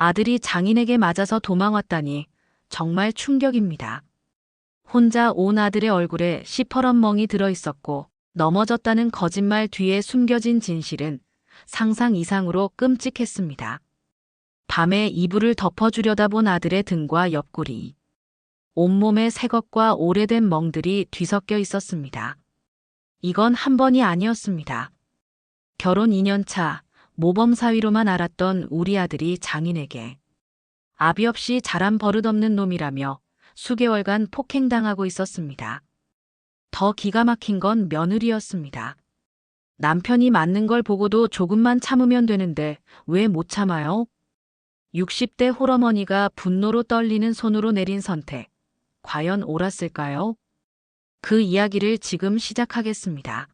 아들이 장인에게 맞아서 도망왔다니 정말 충격입니다. 혼자 온 아들의 얼굴에 시퍼런 멍이 들어 있었고 넘어졌다는 거짓말 뒤에 숨겨진 진실은 상상 이상으로 끔찍했습니다. 밤에 이불을 덮어주려다 본 아들의 등과 옆구리, 온몸에 새것과 오래된 멍들이 뒤섞여 있었습니다. 이건 한 번이 아니었습니다. 결혼 2년 차 모범 사위로만 알았던 우리 아들이 장인에게 아비 없이 자란 버릇없는 놈이라며 수개월간 폭행당하고 있었습니다. 더 기가 막힌 건 며느리였습니다. 남편이 맞는 걸 보고도 조금만 참으면 되는데 왜 못 참아요? 60대 홀어머니가 분노로 떨리는 손으로 내린 선택, 과연 옳았을까요? 그 이야기를 지금 시작하겠습니다.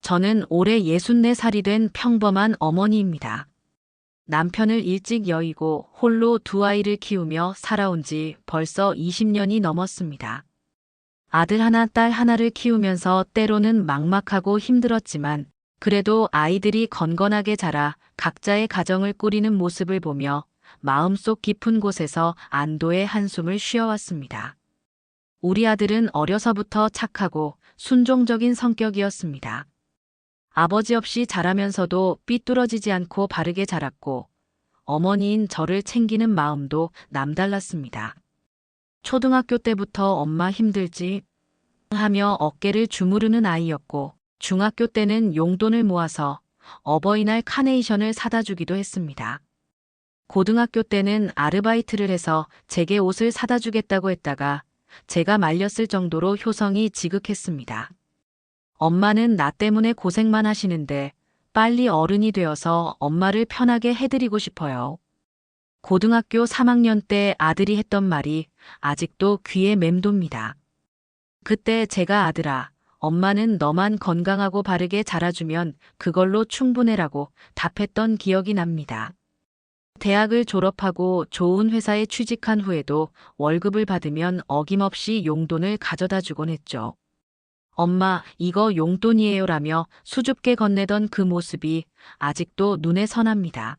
저는 올해 64살이 된 평범한 어머니입니다. 남편을 일찍 여의고 홀로 두 아이를 키우며 살아온 지 벌써 20년이 넘었습니다. 아들 하나, 딸 하나를 키우면서 때로는 막막하고 힘들었지만 그래도 아이들이 건건하게 자라 각자의 가정을 꾸리는 모습을 보며 마음속 깊은 곳에서 안도의 한숨을 쉬어왔습니다. 우리 아들은 어려서부터 착하고 순종적인 성격이었습니다. 아버지 없이 자라면서도 삐뚤어지지 않고 바르게 자랐고 어머니인 저를 챙기는 마음도 남달랐습니다. 초등학교 때부터 엄마 힘들지 하며 어깨를 주무르는 아이였고 중학교 때는 용돈을 모아서 어버이날 카네이션을 사다 주기도 했습니다. 고등학교 때는 아르바이트를 해서 제게 옷을 사다 주겠다고 했다가 제가 말렸을 정도로 효성이 지극했습니다. 엄마는 나 때문에 고생만 하시는데 빨리 어른이 되어서 엄마를 편하게 해드리고 싶어요. 고등학교 3학년 때 아들이 했던 말이 아직도 귀에 맴돕니다. 그때 제가 아들아, 엄마는 너만 건강하고 바르게 자라주면 그걸로 충분해라고 답했던 기억이 납니다. 대학을 졸업하고 좋은 회사에 취직한 후에도 월급을 받으면 어김없이 용돈을 가져다 주곤 했죠. 엄마, 이거 용돈이에요라며 수줍게 건네던 그 모습이 아직도 눈에 선합니다.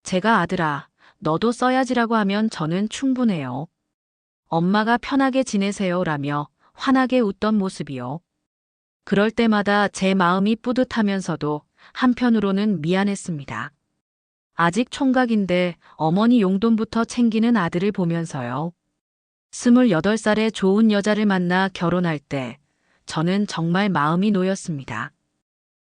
제가 아들아, 너도 써야지라고 하면 저는 충분해요. 엄마가 편하게 지내세요라며 환하게 웃던 모습이요. 그럴 때마다 제 마음이 뿌듯하면서도 한편으로는 미안했습니다. 아직 총각인데 어머니 용돈부터 챙기는 아들을 보면서요. 28살에 좋은 여자를 만나 결혼할 때 저는 정말 마음이 놓였습니다.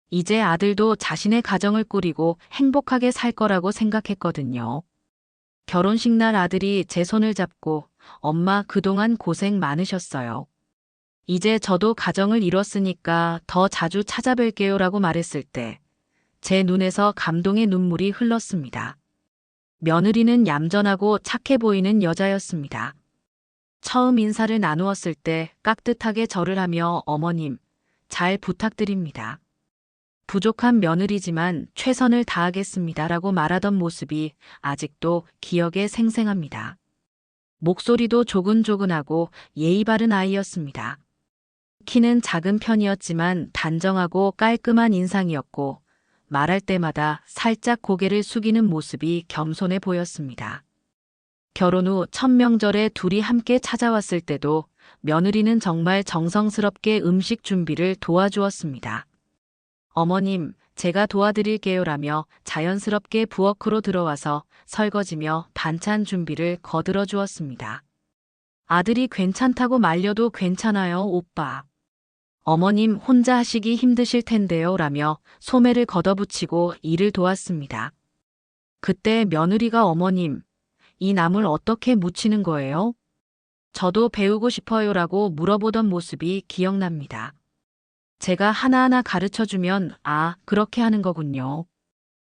이제 아들도 자신의 가정을 꾸리고 행복하게 살 거라고 생각했거든요. 결혼식 날 아들이 제 손을 잡고 엄마 그동안 고생 많으셨어요. 이제 저도 가정을 이뤘으니까 더 자주 찾아뵐게요 라고 말했을 때 제 눈에서 감동의 눈물이 흘렀습니다. 며느리는 얌전하고 착해 보이는 여자였습니다. 처음 인사를 나누었을 때 깍듯하게 절을 하며 어머님, 잘 부탁드립니다. 부족한 며느리지만 최선을 다하겠습니다 라고 말하던 모습이 아직도 기억에 생생합니다. 목소리도 조근조근하고 예의 바른 아이였습니다. 키는 작은 편이었지만 단정하고 깔끔한 인상이었고 말할 때마다 살짝 고개를 숙이는 모습이 겸손해 보였습니다. 결혼 후 첫 명절에 둘이 함께 찾아왔을 때도 며느리는 정말 정성스럽게 음식 준비를 도와주었습니다. 어머님, 제가 도와드릴게요라며 자연스럽게 부엌으로 들어와서 설거지며 반찬 준비를 거들어 주었습니다. 아들이 괜찮다고 말려도 괜찮아요, 오빠. 어머님 혼자 하시기 힘드실 텐데요 라며 소매를 걷어붙이고 일을 도왔습니다. 그때 며느리가 어머님, 이 나물 어떻게 무치는 거예요? 저도 배우고 싶어요라고 물어보던 모습이 기억납니다. 제가 하나하나 가르쳐주면 아, 그렇게 하는 거군요.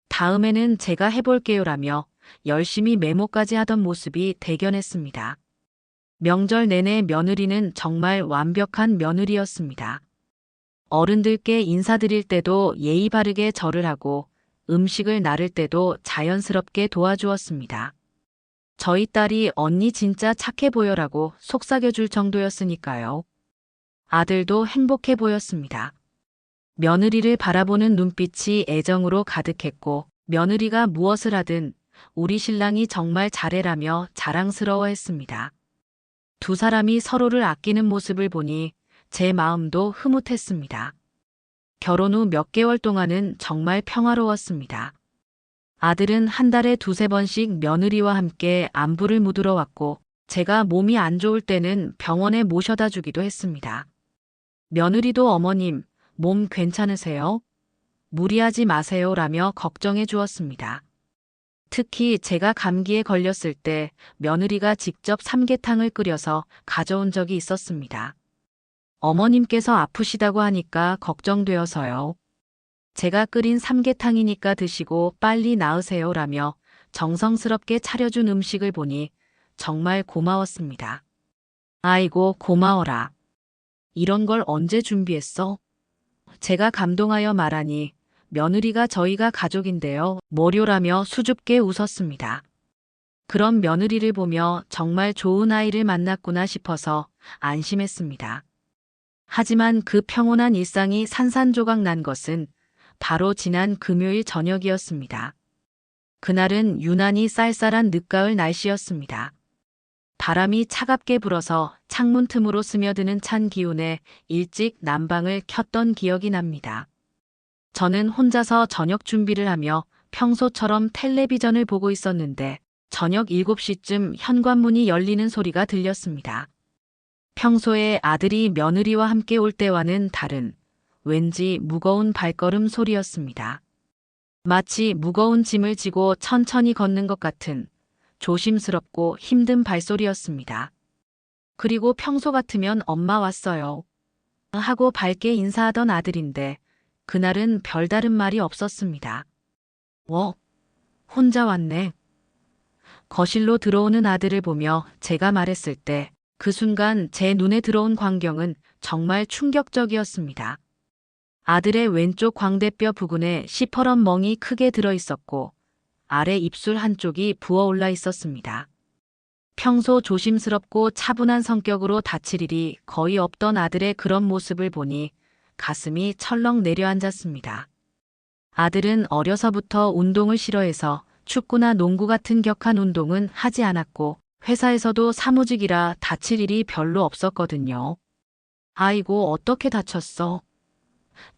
다음에는 제가 해볼게요라며 열심히 메모까지 하던 모습이 대견했습니다. 명절 내내 며느리는 정말 완벽한 며느리였습니다. 어른들께 인사드릴 때도 예의 바르게 절을 하고 음식을 나를 때도 자연스럽게 도와주었습니다. 저희 딸이 언니 진짜 착해 보여라고 속삭여줄 정도였으니까요. 아들도 행복해 보였습니다. 며느리를 바라보는 눈빛이 애정으로 가득했고 며느리가 무엇을 하든 우리 신랑이 정말 잘해라며 자랑스러워했습니다. 두 사람이 서로를 아끼는 모습을 보니 제 마음도 흐뭇했습니다. 결혼 후 몇 개월 동안은 정말 평화로웠습니다. 아들은 한 달에 두세 번씩 며느리와 함께 안부를 묻으러 왔고 제가 몸이 안 좋을 때는 병원에 모셔다 주기도 했습니다. 며느리도 어머님, 몸 괜찮으세요? 무리하지 마세요라며 걱정해 주었습니다. 특히 제가 감기에 걸렸을 때 며느리가 직접 삼계탕을 끓여서 가져온 적이 있었습니다. 어머님께서 아프시다고 하니까 걱정되어서요. 제가 끓인 삼계탕이니까 드시고 빨리 나으세요라며 정성스럽게 차려준 음식을 보니 정말 고마웠습니다. 아이고 고마워라. 이런 걸 언제 준비했어? 제가 감동하여 말하니 며느리가 저희가 가족인데요. 모료라며 수줍게 웃었습니다. 그런 며느리를 보며 정말 좋은 아이를 만났구나 싶어서 안심했습니다. 하지만 그 평온한 일상이 산산조각 난 것은 바로 지난 금요일 저녁이었습니다. 그날은 유난히 쌀쌀한 늦가을 날씨였습니다. 바람이 차갑게 불어서 창문 틈으로 스며드는 찬 기운에 일찍 난방을 켰던 기억이 납니다. 저는 혼자서 저녁 준비를 하며 평소처럼 텔레비전을 보고 있었는데 저녁 7시쯤 현관문이 열리는 소리가 들렸습니다. 평소에 아들이 며느리와 함께 올 때와는 다른 왠지 무거운 발걸음 소리였습니다. 마치 무거운 짐을 지고 천천히 걷는 것 같은 조심스럽고 힘든 발소리였습니다. 그리고 평소 같으면 엄마 왔어요 하고 밝게 인사하던 아들인데 그날은 별다른 말이 없었습니다. 혼자 왔네. 거실로 들어오는 아들을 보며 제가 말했을 때 그 순간 제 눈에 들어온 광경은 정말 충격적이었습니다. 아들의 왼쪽 광대뼈 부근에 시퍼런 멍이 크게 들어 있었고 아래 입술 한쪽이 부어올라 있었습니다. 평소 조심스럽고 차분한 성격으로 다칠 일이 거의 없던 아들의 그런 모습을 보니 가슴이 철렁 내려앉았습니다. 아들은 어려서부터 운동을 싫어해서 축구나 농구 같은 격한 운동은 하지 않았고 회사에서도 사무직이라 다칠 일이 별로 없었거든요. 아이고 어떻게 다쳤어?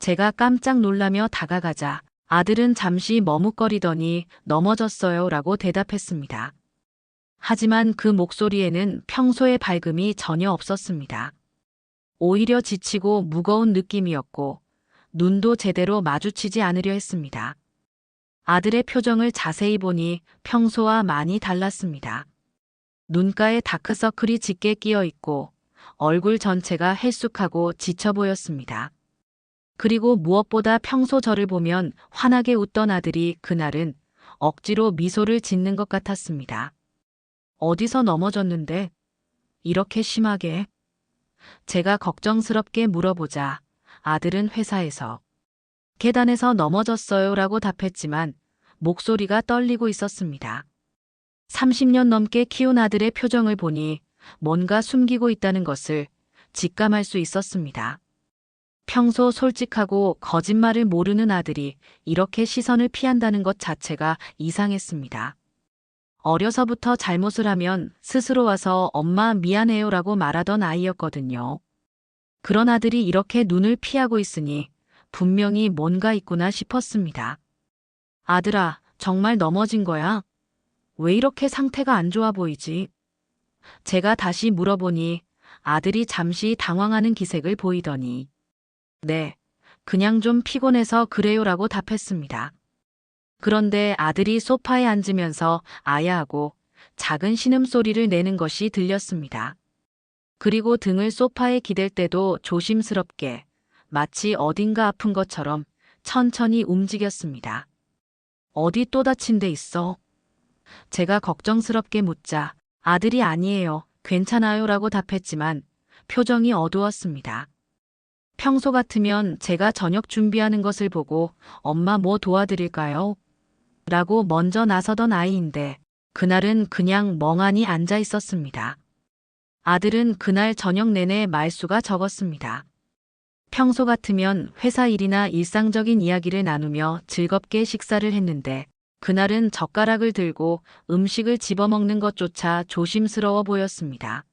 제가 깜짝 놀라며 다가가자 아들은 잠시 머뭇거리더니 넘어졌어요 라고 대답했습니다. 하지만 그 목소리에는 평소의 밝음이 전혀 없었습니다. 오히려 지치고 무거운 느낌이었고 눈도 제대로 마주치지 않으려 했습니다. 아들의 표정을 자세히 보니 평소와 많이 달랐습니다. 눈가에 다크서클이 짙게 끼어 있고 얼굴 전체가 헬쑥하고 지쳐 보였습니다. 그리고 무엇보다 평소 저를 보면 환하게 웃던 아들이 그날은 억지로 미소를 짓는 것 같았습니다. 어디서 넘어졌는데? 이렇게 심하게? 제가 걱정스럽게 물어보자 아들은 회사에서 계단에서 넘어졌어요 라고 답했지만 목소리가 떨리고 있었습니다. 30년 넘게 키운 아들의 표정을 보니 뭔가 숨기고 있다는 것을 직감할 수 있었습니다. 평소 솔직하고 거짓말을 모르는 아들이 이렇게 시선을 피한다는 것 자체가 이상했습니다. 어려서부터 잘못을 하면 스스로 와서 엄마 미안해요 라고 말하던 아이였거든요. 그런 아들이 이렇게 눈을 피하고 있으니 분명히 뭔가 있구나 싶었습니다. 아들아, 정말 넘어진 거야? 왜 이렇게 상태가 안 좋아 보이지? 제가 다시 물어보니 아들이 잠시 당황하는 기색을 보이더니 네, 그냥 좀 피곤해서 그래요 라고 답했습니다. 그런데 아들이 소파에 앉으면서 아야하고 작은 신음소리를 내는 것이 들렸습니다. 그리고 등을 소파에 기댈 때도 조심스럽게 마치 어딘가 아픈 것처럼 천천히 움직였습니다. 어디 또 다친 데 있어? 제가 걱정스럽게 묻자 아들이 아니에요. 괜찮아요 라고 답했지만 표정이 어두웠습니다. 평소 같으면 제가 저녁 준비하는 것을 보고 엄마 뭐 도와드릴까요? 라고 먼저 나서던 아이인데 그날은 그냥 멍하니 앉아 있었습니다. 아들은 그날 저녁 내내 말수가 적었습니다. 평소 같으면 회사 일이나 일상적인 이야기를 나누며 즐겁게 식사를 했는데 그날은 젓가락을 들고 음식을 집어먹는 것조차 조심스러워 보였습니다.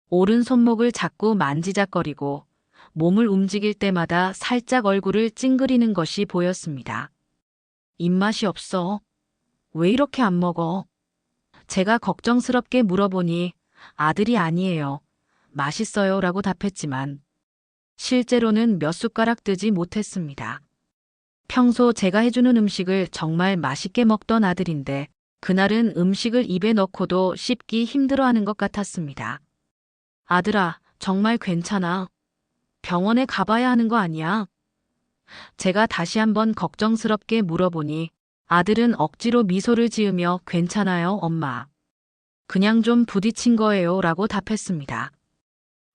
오른 손목을 자꾸 만지작거리고 몸을 움직일 때마다 살짝 얼굴을 찡그리는 것이 보였습니다. 입맛이 없어. 왜 이렇게 안 먹어? 제가 걱정스럽게 물어보니 아들이 아니에요. 맛있어요 라고 답했지만 실제로는 몇 숟가락 뜨지 못했습니다. 평소 제가 해주는 음식을 정말 맛있게 먹던 아들인데 그날은 음식을 입에 넣고도 씹기 힘들어하는 것 같았습니다. 아들아, 정말 괜찮아. 병원에 가봐야 하는 거 아니야? 제가 다시 한번 걱정스럽게 물어보니 아들은 억지로 미소를 지으며 괜찮아요, 엄마. 그냥 좀 부딪힌 거예요 라고 답했습니다.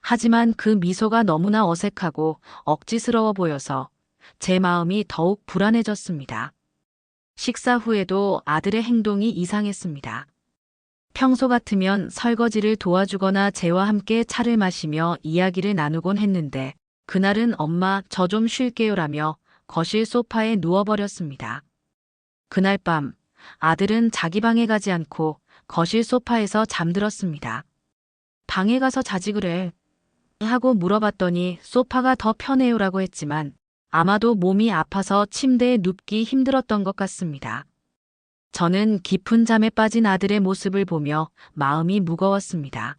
하지만 그 미소가 너무나 어색하고 억지스러워 보여서 제 마음이 더욱 불안해졌습니다. 식사 후에도 아들의 행동이 이상했습니다. 평소 같으면 설거지를 도와주거나 제와 함께 차를 마시며 이야기를 나누곤 했는데 그날은 엄마 저 좀 쉴게요라며 거실 소파에 누워버렸습니다. 그날 밤 아들은 자기 방에 가지 않고 거실 소파에서 잠들었습니다. 방에 가서 자지 그래 하고 물어봤더니 소파가 더 편해요라고 했지만 아마도 몸이 아파서 침대에 눕기 힘들었던 것 같습니다. 저는 깊은 잠에 빠진 아들의 모습을 보며 마음이 무거웠습니다.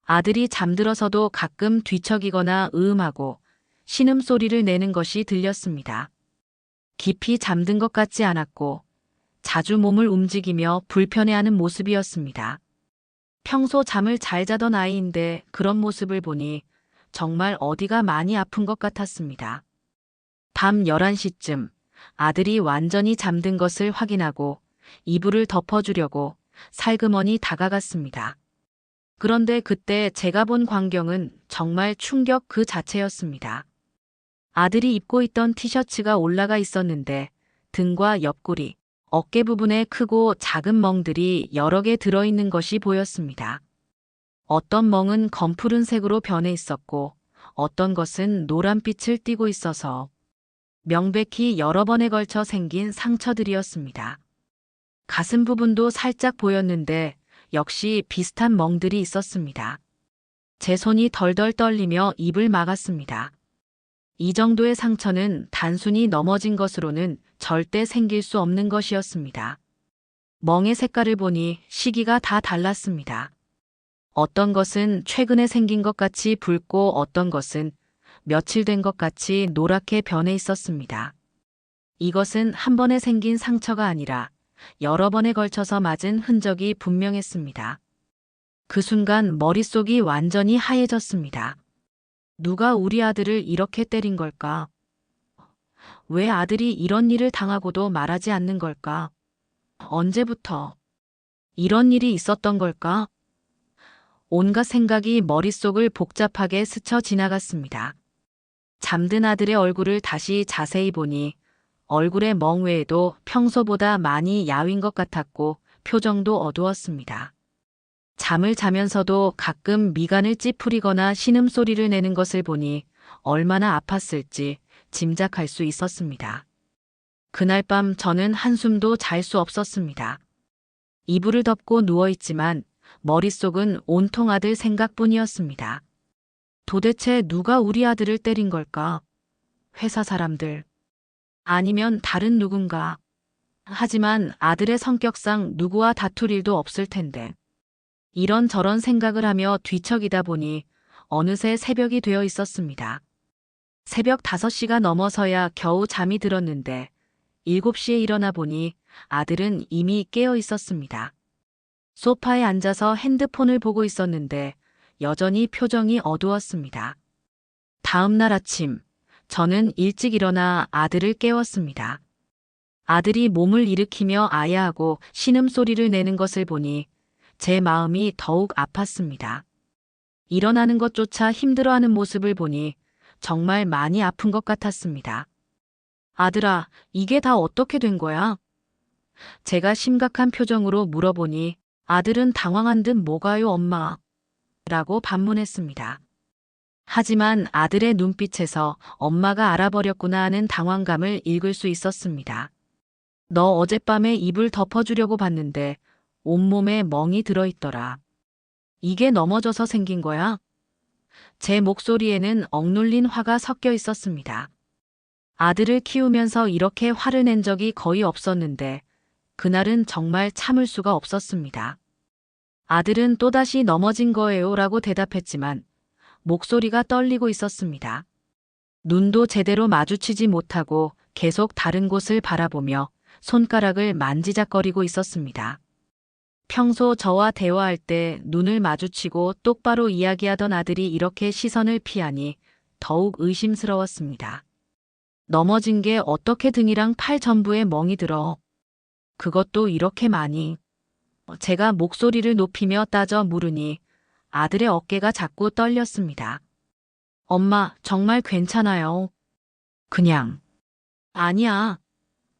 아들이 잠들어서도 가끔 뒤척이거나 으음하고 신음소리를 내는 것이 들렸습니다. 깊이 잠든 것 같지 않았고 자주 몸을 움직이며 불편해하는 모습이었습니다. 평소 잠을 잘 자던 아이인데 그런 모습을 보니 정말 어디가 많이 아픈 것 같았습니다. 밤 11시쯤 아들이 완전히 잠든 것을 확인하고 이불을 덮어주려고 살그머니 다가갔습니다. 그런데 그때 제가 본 광경은 정말 충격 그 자체였습니다. 아들이 입고 있던 티셔츠가 올라가 있었는데 등과 옆구리, 어깨 부분에 크고 작은 멍들이 여러 개 들어있는 것이 보였습니다. 어떤 멍은 검푸른색으로 변해 있었고 어떤 것은 노란빛을 띠고 있어서 명백히 여러 번에 걸쳐 생긴 상처들이었습니다. 가슴 부분도 살짝 보였는데 역시 비슷한 멍들이 있었습니다. 제 손이 덜덜 떨리며 입을 막았습니다. 이 정도의 상처는 단순히 넘어진 것으로는 절대 생길 수 없는 것이었습니다. 멍의 색깔을 보니 시기가 다 달랐습니다. 어떤 것은 최근에 생긴 것 같이 붉고 어떤 것은 며칠 된 것 같이 노랗게 변해 있었습니다. 이것은 한 번에 생긴 상처가 아니라 여러 번에 걸쳐서 맞은 흔적이 분명했습니다. 그 순간 머릿속이 완전히 하얘졌습니다. 누가 우리 아들을 이렇게 때린 걸까? 왜 아들이 이런 일을 당하고도 말하지 않는 걸까? 언제부터 이런 일이 있었던 걸까? 온갖 생각이 머릿속을 복잡하게 스쳐 지나갔습니다. 잠든 아들의 얼굴을 다시 자세히 보니 얼굴의 멍 외에도 평소보다 많이 야윈 것 같았고 표정도 어두웠습니다. 잠을 자면서도 가끔 미간을 찌푸리거나 신음소리를 내는 것을 보니 얼마나 아팠을지 짐작할 수 있었습니다. 그날 밤 저는 한숨도 잘 수 없었습니다. 이불을 덮고 누워있지만 머릿속은 온통 아들 생각뿐이었습니다. 도대체 누가 우리 아들을 때린 걸까? 회사 사람들. 아니면 다른 누군가. 하지만 아들의 성격상 누구와 다툴 일도 없을 텐데. 이런저런 생각을 하며 뒤척이다 보니 어느새 새벽이 되어 있었습니다. 새벽 5시가 넘어서야 겨우 잠이 들었는데 7시에 일어나 보니 아들은 이미 깨어 있었습니다. 소파에 앉아서 핸드폰을 보고 있었는데 여전히 표정이 어두웠습니다. 다음 날 아침, 저는 일찍 일어나 아들을 깨웠습니다. 아들이 몸을 일으키며 아야하고 신음소리를 내는 것을 보니 제 마음이 더욱 아팠습니다. 일어나는 것조차 힘들어하는 모습을 보니 정말 많이 아픈 것 같았습니다. 아들아, 이게 다 어떻게 된 거야? 제가 심각한 표정으로 물어보니 아들은 당황한 듯 뭐가요, 엄마? 라고 반문했습니다. 하지만 아들의 눈빛에서 엄마가 알아버렸구나 하는 당황감을 읽을 수 있었습니다. 너 어젯밤에 이불 덮어주려고 봤는데 온몸에 멍이 들어있더라. 이게 넘어져서 생긴 거야? 제 목소리에는 억눌린 화가 섞여 있었습니다. 아들을 키우면서 이렇게 화를 낸 적이 거의 없었는데 그날은 정말 참을 수가 없었습니다. 아들은 또다시 넘어진 거예요 라고 대답했지만 목소리가 떨리고 있었습니다. 눈도 제대로 마주치지 못하고 계속 다른 곳을 바라보며 손가락을 만지작거리고 있었습니다. 평소 저와 대화할 때 눈을 마주치고 똑바로 이야기하던 아들이 이렇게 시선을 피하니 더욱 의심스러웠습니다. 넘어진 게 어떻게 등이랑 팔 전부에 멍이 들어. 그것도 이렇게 많이. 제가 목소리를 높이며 따져 물으니 아들의 어깨가 자꾸 떨렸습니다. 엄마, 정말 괜찮아요. 그냥. 아니야.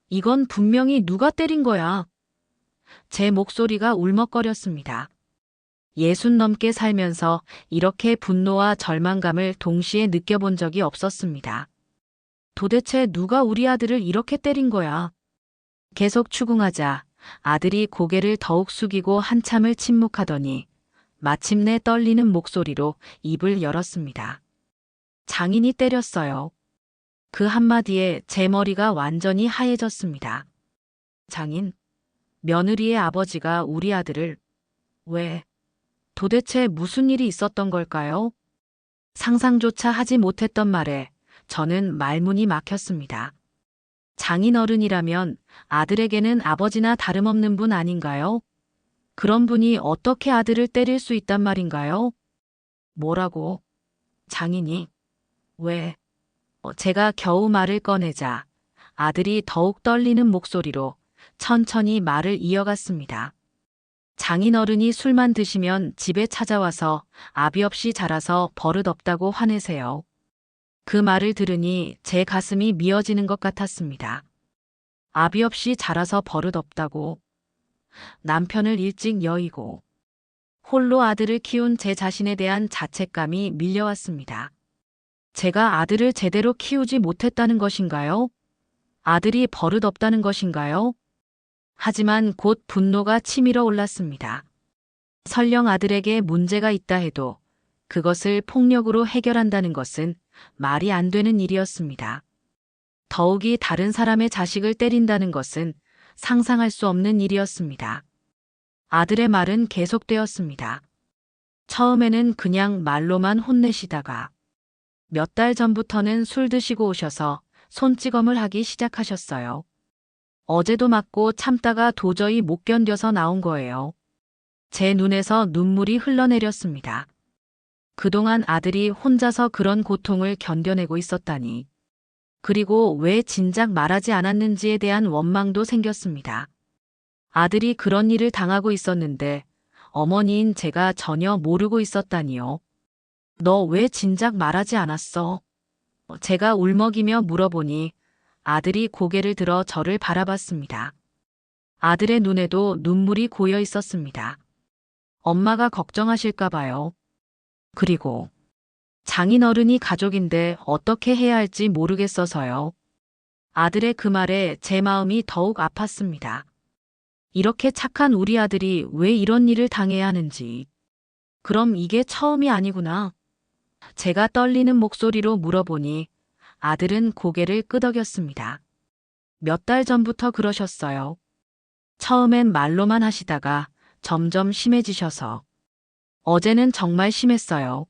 이건 분명히 누가 때린 거야. 제 목소리가 울먹거렸습니다. 60 넘게 살면서 이렇게 분노와 절망감을 동시에 느껴본 적이 없었습니다. 도대체 누가 우리 아들을 이렇게 때린 거야? 계속 추궁하자 아들이 고개를 더욱 숙이고 한참을 침묵하더니 마침내 떨리는 목소리로 입을 열었습니다. 장인이 때렸어요. 그 한마디에 제 머리가 완전히 하얘졌습니다. 장인? 며느리의 아버지가 우리 아들을 왜? 도대체 무슨 일이 있었던 걸까요? 상상조차 하지 못했던 말에 저는 말문이 막혔습니다. 장인어른이라면 아들에게는 아버지나 다름없는 분 아닌가요? 그런 분이 어떻게 아들을 때릴 수 있단 말인가요? 뭐라고? 장인이? 왜? 제가 겨우 말을 꺼내자 아들이 더욱 떨리는 목소리로 천천히 말을 이어갔습니다. 장인어른이 술만 드시면 집에 찾아와서 아비 없이 자라서 버릇없다고 화내세요. 그 말을 들으니 제 가슴이 미어지는 것 같았습니다. 아비 없이 자라서 버릇없다고. 남편을 일찍 여의고 홀로 아들을 키운 제 자신에 대한 자책감이 밀려왔습니다. 제가 아들을 제대로 키우지 못했다는 것인가요? 아들이 버릇없다는 것인가요? 하지만 곧 분노가 치밀어 올랐습니다. 설령 아들에게 문제가 있다 해도 그것을 폭력으로 해결한다는 것은 말이 안 되는 일이었습니다. 더욱이 다른 사람의 자식을 때린다는 것은 상상할 수 없는 일이었습니다. 아들의 말은 계속되었습니다. 처음에는 그냥 말로만 혼내시다가 몇 달 전부터는 술 드시고 오셔서 손찌검을 하기 시작하셨어요. 어제도 맞고 참다가 도저히 못 견뎌서 나온 거예요. 제 눈에서 눈물이 흘러내렸습니다. 그동안 아들이 혼자서 그런 고통을 견뎌내고 있었다니. 그리고 왜 진작 말하지 않았는지에 대한 원망도 생겼습니다. 아들이 그런 일을 당하고 있었는데 어머니인 제가 전혀 모르고 있었다니요. 너 왜 진작 말하지 않았어? 제가 울먹이며 물어보니 아들이 고개를 들어 저를 바라봤습니다. 아들의 눈에도 눈물이 고여 있었습니다. 엄마가 걱정하실까 봐요. 그리고 장인어른이 가족인데 어떻게 해야 할지 모르겠어서요. 아들의 그 말에 제 마음이 더욱 아팠습니다. 이렇게 착한 우리 아들이 왜 이런 일을 당해야 하는지. 그럼 이게 처음이 아니구나. 제가 떨리는 목소리로 물어보니 아들은 고개를 끄덕였습니다. 몇 달 전부터 그러셨어요. 처음엔 말로만 하시다가 점점 심해지셔서. 어제는 정말 심했어요.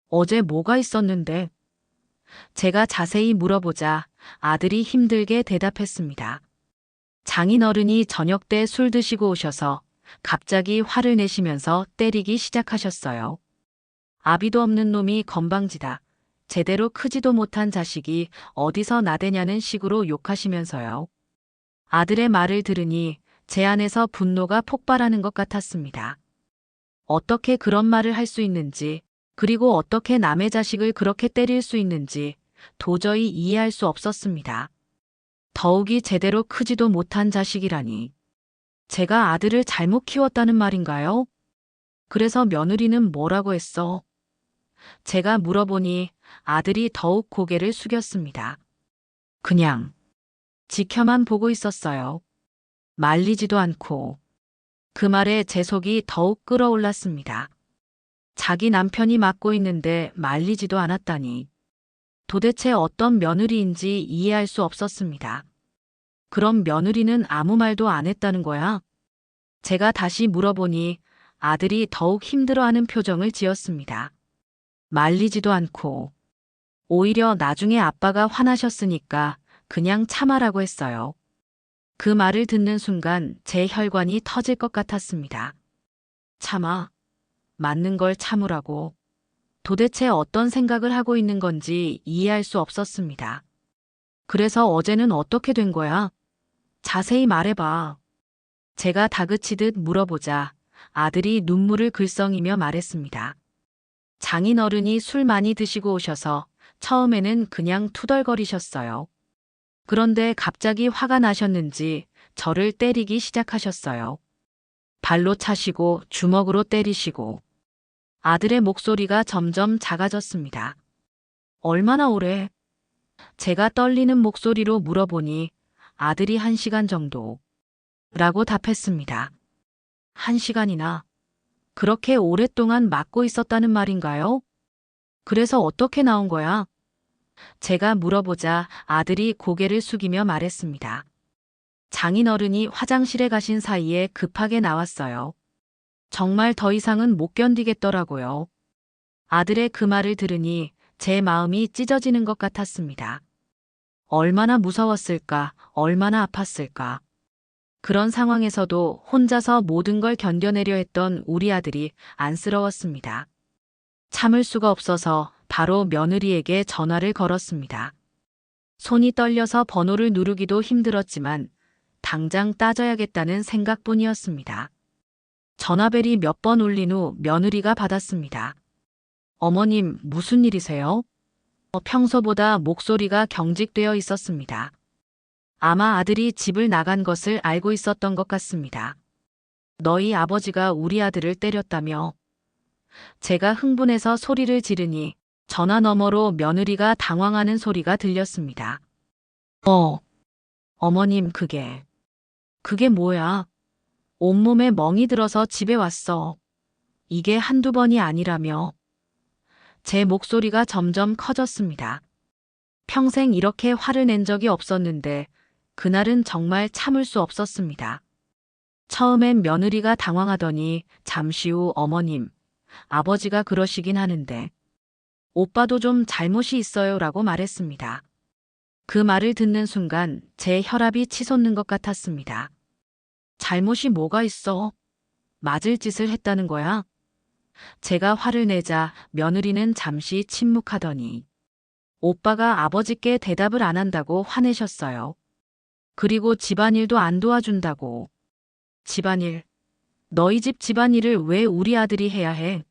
어제 뭐가 있었는데? 제가 자세히 물어보자 아들이 힘들게 대답했습니다. 장인어른이 저녁 때 술 드시고 오셔서 갑자기 화를 내시면서 때리기 시작하셨어요. 아비도 없는 놈이 건방지다. 제대로 크지도 못한 자식이 어디서 나대냐는 식으로 욕하시면서요. 아들의 말을 들으니 제 안에서 분노가 폭발하는 것 같았습니다. 어떻게 그런 말을 할 수 있는지, 그리고 어떻게 남의 자식을 그렇게 때릴 수 있는지 도저히 이해할 수 없었습니다. 더욱이 제대로 크지도 못한 자식이라니. 제가 아들을 잘못 키웠다는 말인가요? 그래서 며느리는 뭐라고 했어? 제가 물어보니 아들이 더욱 고개를 숙였습니다. 그냥 지켜만 보고 있었어요. 말리지도 않고. 그 말에 제 속이 더욱 끓어올랐습니다. 자기 남편이 맡고 있는데 말리지도 않았다니. 도대체 어떤 며느리인지 이해할 수 없었습니다. 그럼 며느리는 아무 말도 안 했다는 거야? 제가 다시 물어보니 아들이 더욱 힘들어하는 표정을 지었습니다. 말리지도 않고. 오히려 나중에 아빠가 화나셨으니까 그냥 참아라고 했어요. 그 말을 듣는 순간 제 혈관이 터질 것 같았습니다. 참아. 맞는 걸 참으라고. 도대체 어떤 생각을 하고 있는 건지 이해할 수 없었습니다. 그래서 어제는 어떻게 된 거야? 자세히 말해봐. 제가 다그치듯 물어보자 아들이 눈물을 글썽이며 말했습니다. 장인어른이 술 많이 드시고 오셔서 처음에는 그냥 투덜거리셨어요. 그런데 갑자기 화가 나셨는지 저를 때리기 시작하셨어요. 발로 차시고 주먹으로 때리시고. 아들의 목소리가 점점 작아졌습니다. 얼마나 오래? 제가 떨리는 목소리로 물어보니 아들이 1시간 정도 라고 답했습니다. 1시간이나? 그렇게 오랫동안 맞고 있었다는 말인가요? 그래서 어떻게 나온 거야? 제가 물어보자 아들이 고개를 숙이며 말했습니다. 장인어른이 화장실에 가신 사이에 급하게 나왔어요. 정말 더 이상은 못 견디겠더라고요. 아들의 그 말을 들으니 제 마음이 찢어지는 것 같았습니다. 얼마나 무서웠을까, 얼마나 아팠을까. 그런 상황에서도 혼자서 모든 걸 견뎌내려 했던 우리 아들이 안쓰러웠습니다. 참을 수가 없어서 바로 며느리에게 전화를 걸었습니다. 손이 떨려서 번호를 누르기도 힘들었지만 당장 따져야겠다는 생각뿐이었습니다. 전화벨이 몇 번 울린 후 며느리가 받았습니다. 어머님, 무슨 일이세요? 평소보다 목소리가 경직되어 있었습니다. 아마 아들이 집을 나간 것을 알고 있었던 것 같습니다. 너희 아버지가 우리 아들을 때렸다며. 제가 흥분해서 소리를 지르니 전화 너머로 며느리가 당황하는 소리가 들렸습니다. 어머님, 그게 뭐야? 온몸에 멍이 들어서 집에 왔어. 이게 한두 번이 아니라며. 제 목소리가 점점 커졌습니다. 평생 이렇게 화를 낸 적이 없었는데 그날은 정말 참을 수 없었습니다. 처음엔 며느리가 당황하더니 잠시 후 어머님, 아버지가 그러시긴 하는데 오빠도 좀 잘못이 있어요 라고 말했습니다. 그 말을 듣는 순간 제 혈압이 치솟는 것 같았습니다. 잘못이 뭐가 있어? 맞을 짓을 했다는 거야? 제가 화를 내자 며느리는 잠시 침묵하더니 오빠가 아버지께 대답을 안 한다고 화내셨어요. 그리고 집안일도 안 도와준다고. 집안일? 너희 집 집안일을 왜 우리 아들이 해야 해?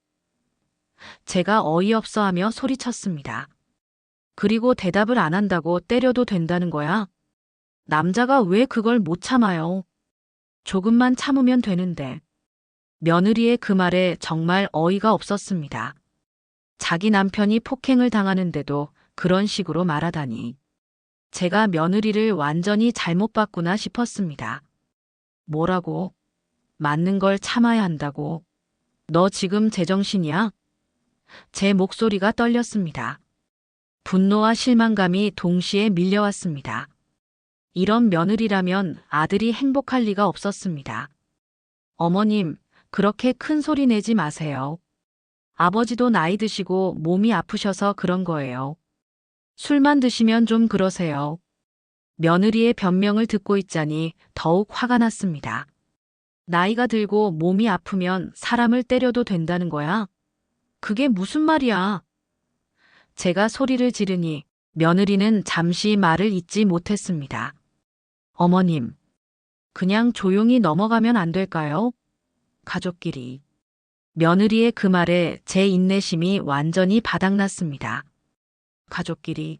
제가 어이없어 하며 소리쳤습니다. 그리고 대답을 안 한다고 때려도 된다는 거야? 남자가 왜 그걸 못 참아요? 조금만 참으면 되는데. 며느리의 그 말에 정말 어이가 없었습니다. 자기 남편이 폭행을 당하는데도 그런 식으로 말하다니. 제가 며느리를 완전히 잘못 봤구나 싶었습니다. 뭐라고? 맞는 걸 참아야 한다고. 너 지금 제정신이야? 제 목소리가 떨렸습니다. 분노와 실망감이 동시에 밀려왔습니다. 이런 며느리라면 아들이 행복할 리가 없었습니다. 어머님, 그렇게 큰 소리 내지 마세요. 아버지도 나이 드시고 몸이 아프셔서 그런 거예요. 술만 드시면 좀 그러세요. 며느리의 변명을 듣고 있자니 더욱 화가 났습니다. 나이가 들고 몸이 아프면 사람을 때려도 된다는 거야? 그게 무슨 말이야? 제가 소리를 지르니 며느리는 잠시 말을 잇지 못했습니다. 어머님, 그냥 조용히 넘어가면 안 될까요? 가족끼리. 며느리의 그 말에 제 인내심이 완전히 바닥났습니다. 가족끼리.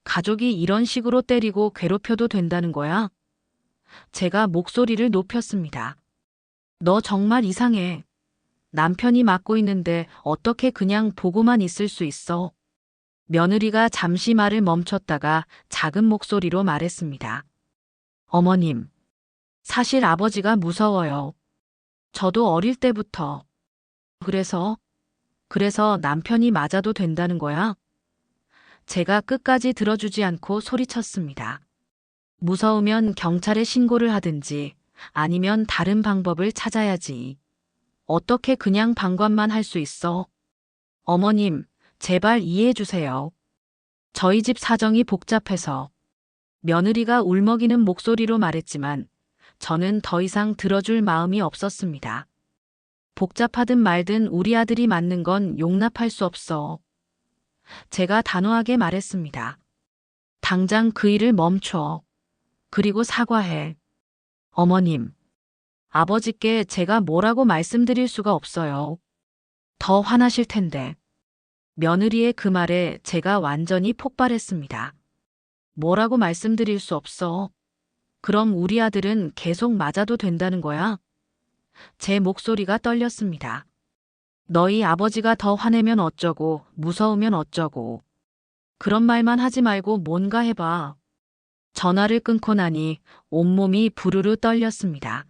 가족이 이런 식으로 때리고 괴롭혀도 된다는 거야? 제가 목소리를 높였습니다. 너 정말 이상해. 남편이 맡고 있는데 어떻게 그냥 보고만 있을 수 있어? 며느리가 잠시 말을 멈췄다가 작은 목소리로 말했습니다. 어머님, 사실 아버지가 무서워요. 저도 어릴 때부터. 그래서 남편이 맞아도 된다는 거야? 제가 끝까지 들어주지 않고 소리쳤습니다. 무서우면 경찰에 신고를 하든지 아니면 다른 방법을 찾아야지. 어떻게 그냥 방관만 할 수 있어? 어머님, 제발 이해해 주세요. 저희 집 사정이 복잡해서. 며느리가 울먹이는 목소리로 말했지만 저는 더 이상 들어줄 마음이 없었습니다. 복잡하든 말든 우리 아들이 맞는 건 용납할 수 없어. 제가 단호하게 말했습니다. 당장 그 일을 멈춰. 그리고 사과해. 어머님, 아버지께 제가 뭐라고 말씀드릴 수가 없어요. 더 화나실 텐데. 며느리의 그 말에 제가 완전히 폭발했습니다. 뭐라고 말씀드릴 수 없어. 그럼 우리 아들은 계속 맞아도 된다는 거야? 제 목소리가 떨렸습니다. 너희 아버지가 더 화내면 어쩌고, 무서우면 어쩌고. 그런 말만 하지 말고 뭔가 해봐. 전화를 끊고 나니 온몸이 부르르 떨렸습니다.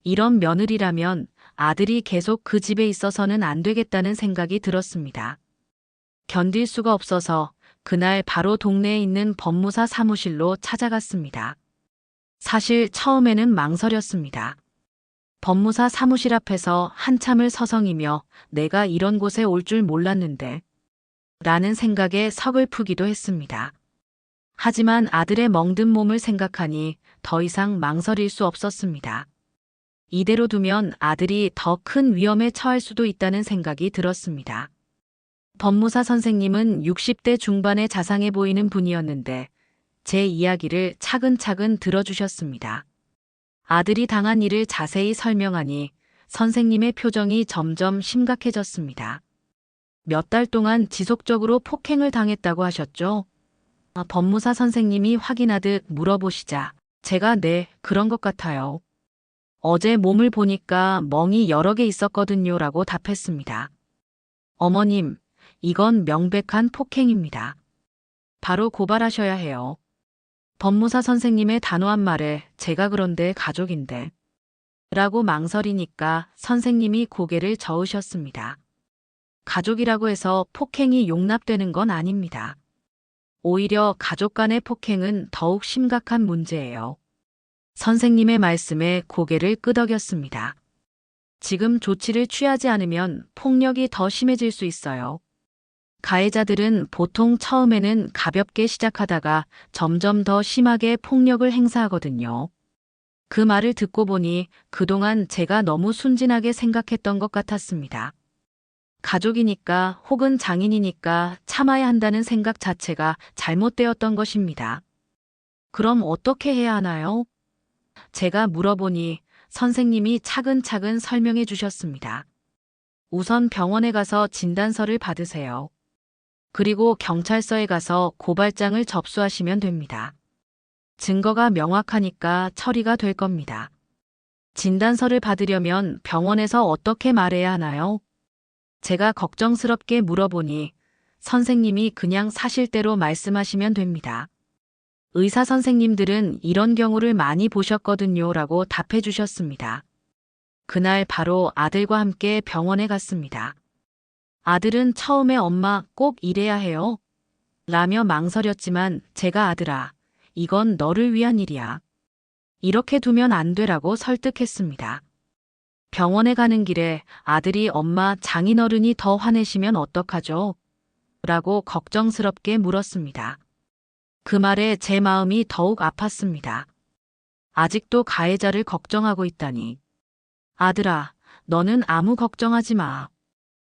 이런 며느리라면 아들이 계속 그 집에 있어서는 안 되겠다는 생각이 들었습니다. 견딜 수가 없어서 그날 바로 동네에 있는 법무사 사무실로 찾아갔습니다. 사실 처음에는 망설였습니다. 법무사 사무실 앞에서 한참을 서성이며 내가 이런 곳에 올 줄 몰랐는데 라는 생각에 서글프기도 했습니다. 하지만 아들의 멍든 몸을 생각하니 더 이상 망설일 수 없었습니다. 이대로 두면 아들이 더 큰 위험에 처할 수도 있다는 생각이 들었습니다. 법무사 선생님은 60대 중반의 자상해 보이는 분이었는데 제 이야기를 차근차근 들어주셨습니다. 아들이 당한 일을 자세히 설명하니 선생님의 표정이 점점 심각해졌습니다. 몇 달 동안 지속적으로 폭행을 당했다고 하셨죠? 법무사 선생님이 확인하듯 물어보시자 제가 네, 그런 것 같아요. 어제 몸을 보니까 멍이 여러 개 있었거든요 라고 답했습니다. 어머님, 이건 명백한 폭행입니다. 바로 고발하셔야 해요. 법무사 선생님의 단호한 말에 제가 그런데 가족인데 라고 망설이니까 선생님이 고개를 저으셨습니다. 가족이라고 해서 폭행이 용납되는 건 아닙니다. 오히려 가족 간의 폭행은 더욱 심각한 문제예요. 선생님의 말씀에 고개를 끄덕였습니다. 지금 조치를 취하지 않으면 폭력이 더 심해질 수 있어요. 가해자들은 보통 처음에는 가볍게 시작하다가 점점 더 심하게 폭력을 행사하거든요. 그 말을 듣고 보니 그동안 제가 너무 순진하게 생각했던 것 같았습니다. 가족이니까 혹은 장인이니까 참아야 한다는 생각 자체가 잘못되었던 것입니다. 그럼 어떻게 해야 하나요? 제가 물어보니 선생님이 차근차근 설명해 주셨습니다. 우선 병원에 가서 진단서를 받으세요. 그리고 경찰서에 가서 고발장을 접수하시면 됩니다. 증거가 명확하니까 처리가 될 겁니다. 진단서를 받으려면 병원에서 어떻게 말해야 하나요? 제가 걱정스럽게 물어보니 선생님이 그냥 사실대로 말씀하시면 됩니다. 의사 선생님들은 이런 경우를 많이 보셨거든요 라고 답해 주셨습니다. 그날 바로 아들과 함께 병원에 갔습니다. 아들은 처음에 엄마 꼭 이래야 해요? 라며 망설였지만 제가 아들아, 이건 너를 위한 일이야. 이렇게 두면 안 되라고 설득했습니다. 병원에 가는 길에 아들이 엄마 장인어른이 더 화내시면 어떡하죠? 라고 걱정스럽게 물었습니다. 그 말에 제 마음이 더욱 아팠습니다. 아직도 가해자를 걱정하고 있다니. 아들아, 너는 아무 걱정하지 마.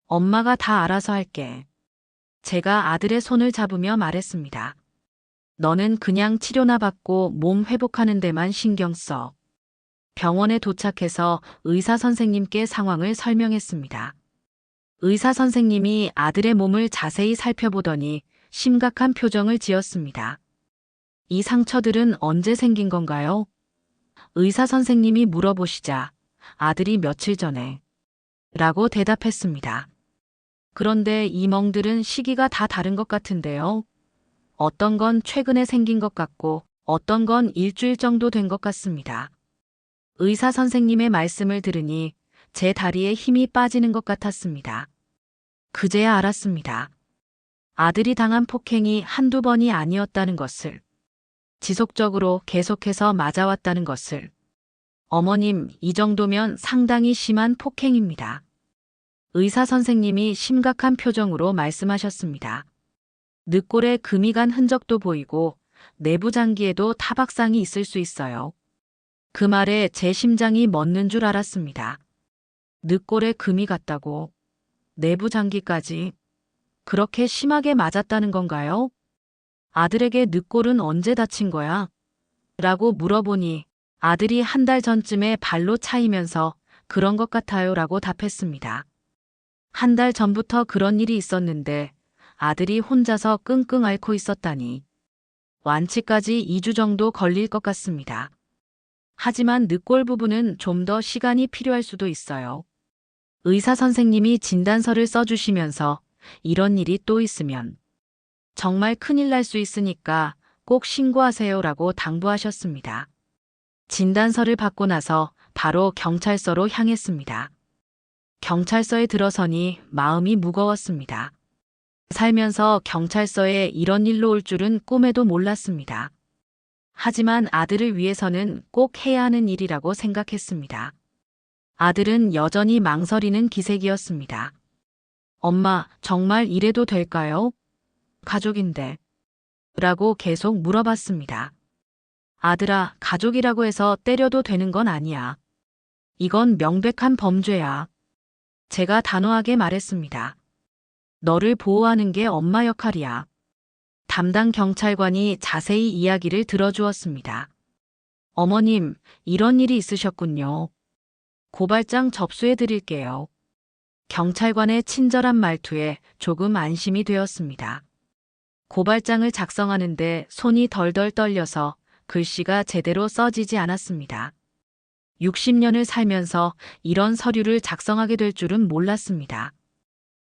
엄마가 다 알아서 할게. 제가 아들의 손을 잡으며 말했습니다. 너는 그냥 치료나 받고 몸 회복하는 데만 신경 써. 병원에 도착해서 의사 선생님께 상황을 설명했습니다. 의사 선생님이 아들의 몸을 자세히 살펴보더니 심각한 표정을 지었습니다. 이 상처들은 언제 생긴 건가요? 의사 선생님이 물어보시자 아들이 며칠 전에 라고 대답했습니다. 그런데 이 멍들은 시기가 다 다른 것 같은데요. 어떤 건 최근에 생긴 것 같고 어떤 건 일주일 정도 된 것 같습니다. 의사 선생님의 말씀을 들으니 제 다리에 힘이 빠지는 것 같았습니다. 그제야 알았습니다. 아들이 당한 폭행이 한두 번이 아니었다는 것을, 지속적으로 계속해서 맞아왔다는 것을. 어머님, 이 정도면 상당히 심한 폭행입니다. 의사 선생님이 심각한 표정으로 말씀하셨습니다. 늑골에 금이 간 흔적도 보이고 내부 장기에도 타박상이 있을 수 있어요. 그 말에 제 심장이 멎는 줄 알았습니다. 늑골에 금이 갔다고, 내부 장기까지 그렇게 심하게 맞았다는 건가요? 아들에게 늑골은 언제 다친 거야? 라고 물어보니 아들이 한 달 전쯤에 발로 차이면서 그런 것 같아요 라고 답했습니다. 한 달 전부터 그런 일이 있었는데 아들이 혼자서 끙끙 앓고 있었다니. 완치까지 2주 정도 걸릴 것 같습니다. 하지만 늑골 부분은 좀 더 시간이 필요할 수도 있어요. 의사 선생님이 진단서를 써주시면서 이런 일이 또 있으면 정말 큰일 날 수 있으니까 꼭 신고하세요 라고 당부하셨습니다. 진단서를 받고 나서 바로 경찰서로 향했습니다. 경찰서에 들어서니 마음이 무거웠습니다. 살면서 경찰서에 이런 일로 올 줄은 꿈에도 몰랐습니다. 하지만 아들을 위해서는 꼭 해야 하는 일이라고 생각했습니다. 아들은 여전히 망설이는 기색이었습니다. 엄마, 정말 이래도 될까요? 가족인데. 라고 계속 물어봤습니다. 아들아, 가족이라고 해서 때려도 되는 건 아니야. 이건 명백한 범죄야. 제가 단호하게 말했습니다. 너를 보호하는 게 엄마 역할이야. 담당 경찰관이 자세히 이야기를 들어주었습니다. 어머님, 이런 일이 있으셨군요. 고발장 접수해 드릴게요. 경찰관의 친절한 말투에 조금 안심이 되었습니다. 고발장을 작성하는데 손이 덜덜 떨려서 글씨가 제대로 써지지 않았습니다. 60년을 살면서 이런 서류를 작성하게 될 줄은 몰랐습니다.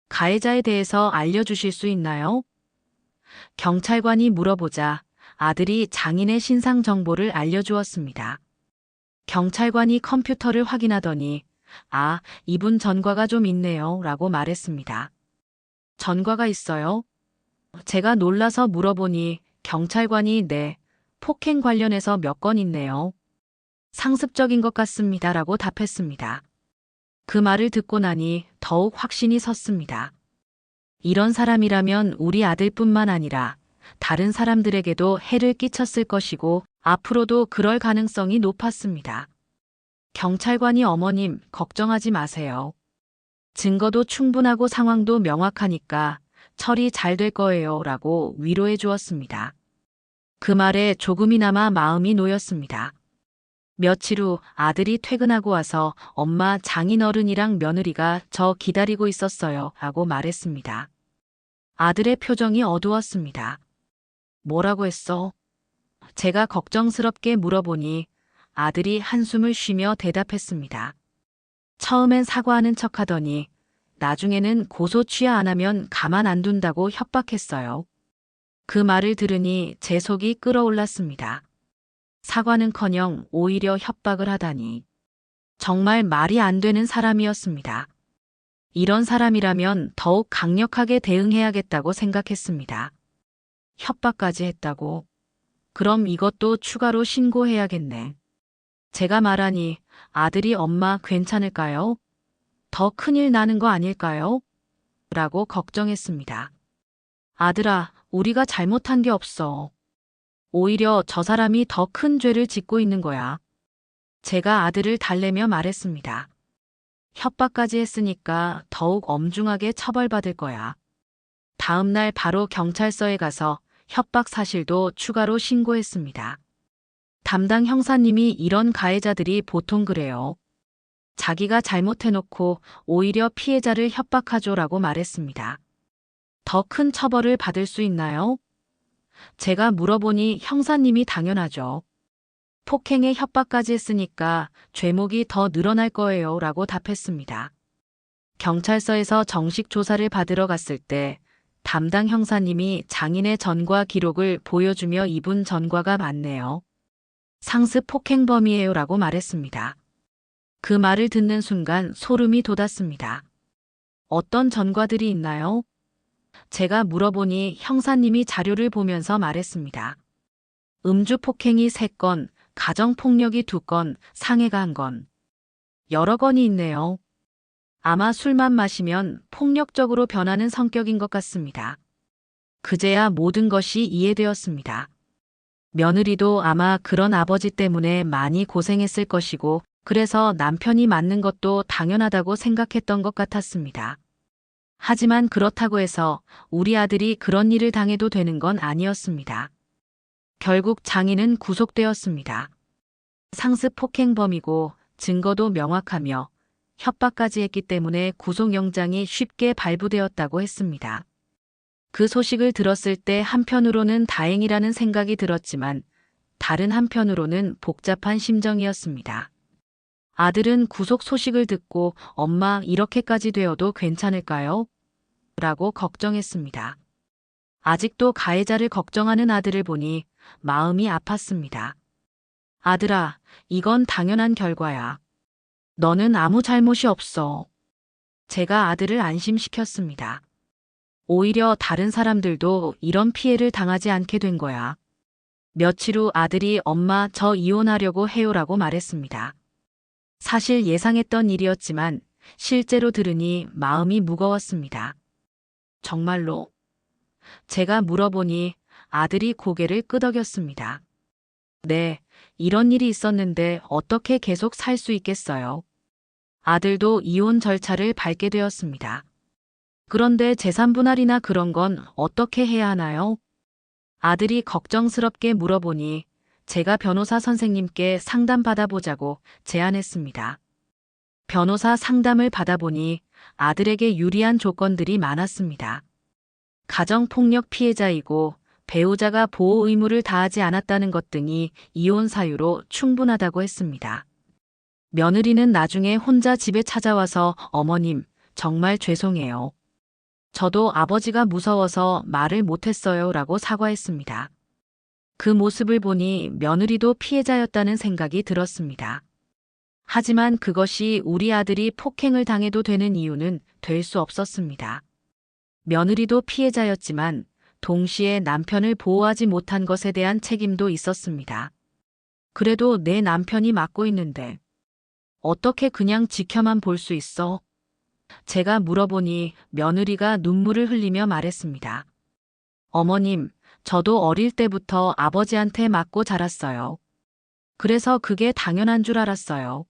가해자에 대해서 알려주실 수 있나요? 경찰관이 물어보자 아들이 장인의 신상 정보를 알려주었습니다. 경찰관이 컴퓨터를 확인하더니 아, 이분 전과가 좀 있네요 라고 말했습니다. 전과가 있어요? 제가 놀라서 물어보니 경찰관이 네, 폭행 관련해서 몇 건 있네요. 상습적인 것 같습니다 라고 답했습니다. 그 말을 듣고 나니 더욱 확신이 섰습니다. 이런 사람이라면 우리 아들뿐만 아니라 다른 사람들에게도 해를 끼쳤을 것이고 앞으로도 그럴 가능성이 높았습니다. 경찰관이 어머님, 걱정하지 마세요. 증거도 충분하고 상황도 명확하니까 처리 잘 될 거예요 라고 위로해 주었습니다. 그 말에 조금이나마 마음이 놓였습니다. 며칠 후 아들이 퇴근하고 와서 엄마 장인어른이랑 며느리가 저 기다리고 있었어요 라고 말했습니다. 아들의 표정이 어두웠습니다. 뭐라고 했어? 제가 걱정스럽게 물어보니 아들이 한숨을 쉬며 대답했습니다. 처음엔 사과하는 척하더니 나중에는 고소 취하 안 하면 가만 안 둔다고 협박했어요. 그 말을 들으니 제 속이 끓어올랐습니다. 사과는커녕 오히려 협박을 하다니. 정말 말이 안 되는 사람이었습니다. 이런 사람이라면 더욱 강력하게 대응해야겠다고 생각했습니다. 협박까지 했다고? 그럼 이것도 추가로 신고해야겠네. 제가 말하니 아들이 엄마 괜찮을까요? 더 큰일 나는 거 아닐까요? 라고 걱정했습니다. 아들아, 우리가 잘못한 게 없어. 오히려 저 사람이 더 큰 죄를 짓고 있는 거야. 제가 아들을 달래며 말했습니다. 협박까지 했으니까 더욱 엄중하게 처벌받을 거야. 다음 날 바로 경찰서에 가서 협박 사실도 추가로 신고했습니다. 담당 형사님이 이런 가해자들이 보통 그래요. 자기가 잘못해놓고 오히려 피해자를 협박하죠라고 말했습니다. 더 큰 처벌을 받을 수 있나요? 제가 물어보니 형사님이 당연하죠. 폭행에 협박까지 했으니까 죄목이 더 늘어날 거예요 라고 답했습니다. 경찰서에서 정식 조사를 받으러 갔을 때 담당 형사님이 장인의 전과 기록을 보여주며 이분 전과가 맞네요. 상습 폭행범이에요 라고 말했습니다. 그 말을 듣는 순간 소름이 돋았습니다. 어떤 전과들이 있나요? 제가 물어보니 형사님이 자료를 보면서 말했습니다. 음주 폭행이 3건, 가정폭력이 2건, 상해가 1건. 여러 건이 있네요. 아마 술만 마시면 폭력적으로 변하는 성격인 것 같습니다. 그제야 모든 것이 이해되었습니다. 며느리도 아마 그런 아버지 때문에 많이 고생했을 것이고, 그래서 남편이 맞는 것도 당연하다고 생각했던 것 같았습니다. 하지만 그렇다고 해서 우리 아들이 그런 일을 당해도 되는 건 아니었습니다. 결국 장인은 구속되었습니다. 상습 폭행범이고 증거도 명확하며 협박까지 했기 때문에 구속영장이 쉽게 발부되었다고 했습니다. 그 소식을 들었을 때 한편으로는 다행이라는 생각이 들었지만 다른 한편으로는 복잡한 심정이었습니다. 아들은 구속 소식을 듣고 엄마 이렇게까지 되어도 괜찮을까요? 라고 걱정했습니다. 아직도 가해자를 걱정하는 아들을 보니 마음이 아팠습니다. 아들아, 이건 당연한 결과야. 너는 아무 잘못이 없어. 제가 아들을 안심시켰습니다. 오히려 다른 사람들도 이런 피해를 당하지 않게 된 거야. 며칠 후 아들이 엄마 저 이혼하려고 해요라고 말했습니다. 사실 예상했던 일이었지만 실제로 들으니 마음이 무거웠습니다. 정말로? 제가 물어보니 아들이 고개를 끄덕였습니다. 네, 이런 일이 있었는데 어떻게 계속 살 수 있겠어요? 아들도 이혼 절차를 밟게 되었습니다. 그런데 재산 분할이나 그런 건 어떻게 해야 하나요? 아들이 걱정스럽게 물어보니 제가 변호사 선생님께 상담 받아보자고 제안했습니다. 변호사 상담을 받아보니 아들에게 유리한 조건들이 많았습니다. 가정폭력 피해자이고 배우자가 보호 의무를 다하지 않았다는 것 등이 이혼 사유로 충분하다고 했습니다. 며느리는 나중에 혼자 집에 찾아와서 어머님, 정말 죄송해요. 저도 아버지가 무서워서 말을 못했어요 라고 사과했습니다. 그 모습을 보니 며느리도 피해자였다는 생각이 들었습니다. 하지만 그것이 우리 아들이 폭행을 당해도 되는 이유는 될 수 없었습니다. 며느리도 피해자였지만 동시에 남편을 보호하지 못한 것에 대한 책임도 있었습니다. 그래도 내 남편이 맡고 있는데 어떻게 그냥 지켜만 볼 수 있어? 제가 물어보니 며느리가 눈물을 흘리며 말했습니다. 어머님, 저도 어릴 때부터 아버지한테 맞고 자랐어요. 그래서 그게 당연한 줄 알았어요.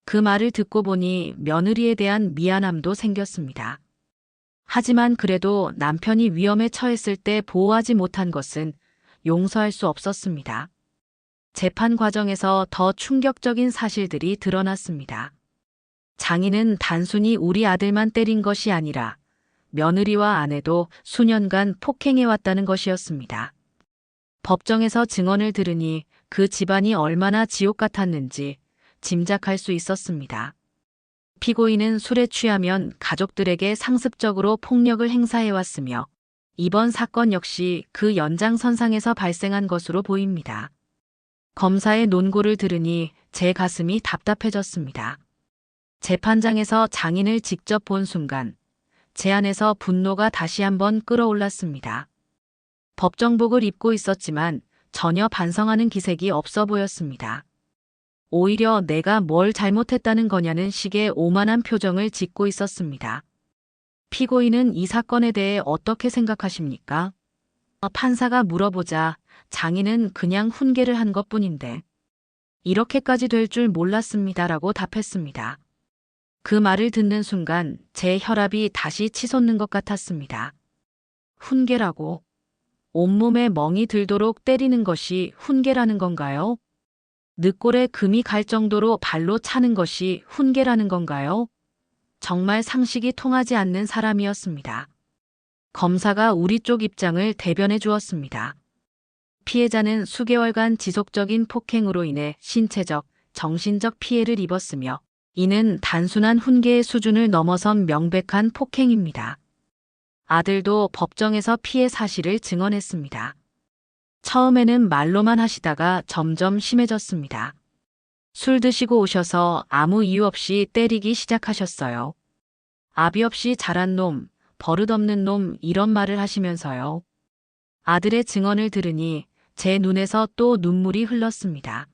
그 말을 듣고 보니 며느리에 대한 미안함도 생겼습니다. 하지만 그래도 남편이 위험에 처했을 때 보호하지 못한 것은 용서할 수 없었습니다. 재판 과정에서 더 충격적인 사실들이 드러났습니다. 장인은 단순히 우리 아들만 때린 것이 아니라 며느리와 아내도 수년간 폭행해왔다는 것이었습니다. 법정에서 증언을 들으니 그 집안이 얼마나 지옥 같았는지 짐작할 수 있었습니다. 피고인은 술에 취하면 가족들에게 상습적으로 폭력을 행사해왔으며 이번 사건 역시 그 연장선상에서 발생한 것으로 보입니다. 검사의 논고를 들으니 제 가슴이 답답해졌습니다. 재판장에서 장인을 직접 본 순간 제 안에서 분노가 다시 한번 끌어올랐습니다. 법정복을 입고 있었지만 전혀 반성하는 기색이 없어 보였습니다. 오히려 내가 뭘 잘못했다는 거냐는 식의 오만한 표정을 짓고 있었습니다. 피고인은 이 사건에 대해 어떻게 생각하십니까? 판사가 물어보자 장인은 그냥 훈계를 한 것뿐인데 이렇게까지 될 줄 몰랐습니다라고 답했습니다. 그 말을 듣는 순간 제 혈압이 다시 치솟는 것 같았습니다. 훈계라고? 온몸에 멍이 들도록 때리는 것이 훈계라는 건가요? 늑골에 금이 갈 정도로 발로 차는 것이 훈계라는 건가요? 정말 상식이 통하지 않는 사람이었습니다. 검사가 우리 쪽 입장을 대변해 주었습니다. 피해자는 수개월간 지속적인 폭행으로 인해 신체적, 정신적 피해를 입었으며 이는 단순한 훈계의 수준을 넘어선 명백한 폭행입니다. 아들도 법정에서 피해 사실을 증언했습니다. 처음에는 말로만 하시다가 점점 심해졌습니다. 술 드시고 오셔서 아무 이유 없이 때리기 시작하셨어요. 아비 없이 자란 놈, 버릇없는 놈 이런 말을 하시면서요. 아들의 증언을 들으니 제 눈에서 또 눈물이 흘렀습니다.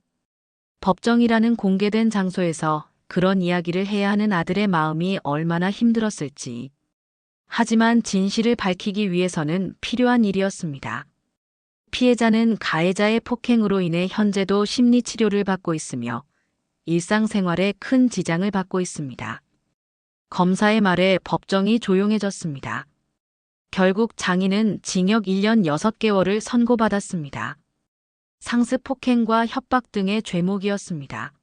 법정이라는 공개된 장소에서 그런 이야기를 해야 하는 아들의 마음이 얼마나 힘들었을지. 하지만 진실을 밝히기 위해서는 필요한 일이었습니다. 피해자는 가해자의 폭행으로 인해 현재도 심리치료를 받고 있으며 일상생활에 큰 지장을 받고 있습니다. 검사의 말에 법정이 조용해졌습니다. 결국 장인은 징역 1년 6개월을 선고받았습니다. 상습 폭행과 협박 등의 죄목이었습니다.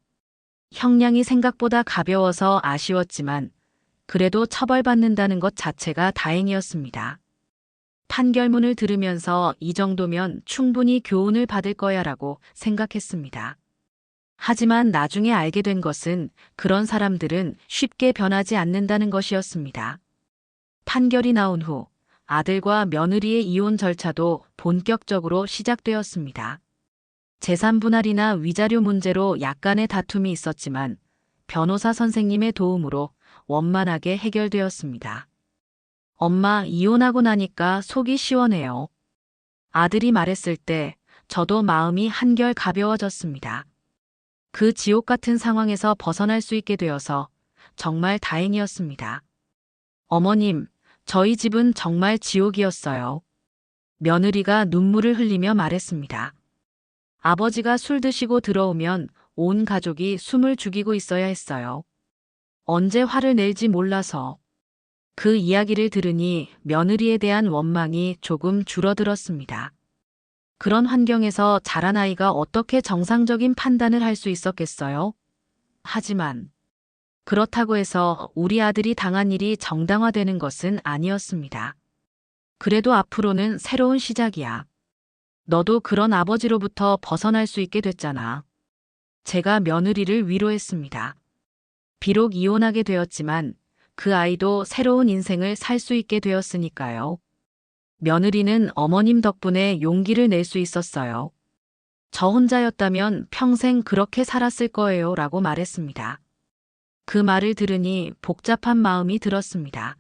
형량이 생각보다 가벼워서 아쉬웠지만 그래도 처벌받는다는 것 자체가 다행이었습니다. 판결문을 들으면서 이 정도면 충분히 교훈을 받을 거야라고 생각했습니다. 하지만 나중에 알게 된 것은 그런 사람들은 쉽게 변하지 않는다는 것이었습니다. 판결이 나온 후 아들과 며느리의 이혼 절차도 본격적으로 시작되었습니다. 재산 분할이나 위자료 문제로 약간의 다툼이 있었지만 변호사 선생님의 도움으로 원만하게 해결되었습니다. 엄마, 이혼하고 나니까 속이 시원해요. 아들이 말했을 때 저도 마음이 한결 가벼워졌습니다. 그 지옥 같은 상황에서 벗어날 수 있게 되어서 정말 다행이었습니다. 어머님, 저희 집은 정말 지옥이었어요. 며느리가 눈물을 흘리며 말했습니다. 아버지가 술 드시고 들어오면 온 가족이 숨을 죽이고 있어야 했어요. 언제 화를 낼지 몰라서. 그 이야기를 들으니 며느리에 대한 원망이 조금 줄어들었습니다. 그런 환경에서 자란 아이가 어떻게 정상적인 판단을 할 수 있었겠어요? 하지만 그렇다고 해서 우리 아들이 당한 일이 정당화되는 것은 아니었습니다. 그래도 앞으로는 새로운 시작이야. 너도 그런 아버지로부터 벗어날 수 있게 됐잖아. 제가 며느리를 위로했습니다. 비록 이혼하게 되었지만 그 아이도 새로운 인생을 살 수 있게 되었으니까요. 며느리는 어머님 덕분에 용기를 낼 수 있었어요. 저 혼자였다면 평생 그렇게 살았을 거예요 라고 말했습니다. 그 말을 들으니 복잡한 마음이 들었습니다.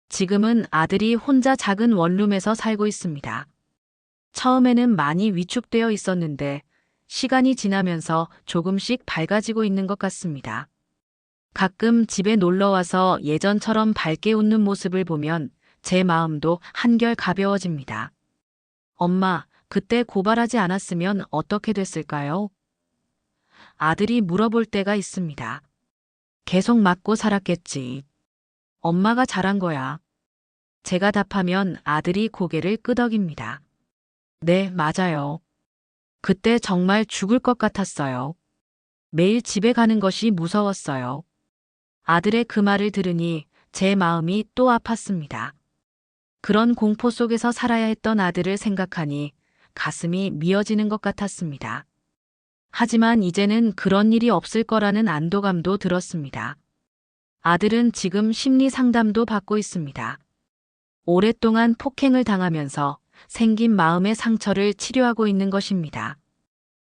지금은 아들이 혼자 작은 원룸에서 살고 있습니다. 처음에는 많이 위축되어 있었는데 시간이 지나면서 조금씩 밝아지고 있는 것 같습니다. 가끔 집에 놀러와서 예전처럼 밝게 웃는 모습을 보면 제 마음도 한결 가벼워집니다. 엄마, 그때 고발하지 않았으면 어떻게 됐을까요? 아들이 물어볼 때가 있습니다. 계속 맞고 살았겠지. 엄마가 잘한 거야. 제가 답하면 아들이 고개를 끄덕입니다. 네, 맞아요. 그때 정말 죽을 것 같았어요. 매일 집에 가는 것이 무서웠어요. 아들의 그 말을 들으니 제 마음이 또 아팠습니다. 그런 공포 속에서 살아야 했던 아들을 생각하니 가슴이 미어지는 것 같았습니다. 하지만 이제는 그런 일이 없을 거라는 안도감도 들었습니다. 아들은 지금 심리 상담도 받고 있습니다. 오랫동안 폭행을 당하면서 생긴 마음의 상처를 치료하고 있는 것입니다.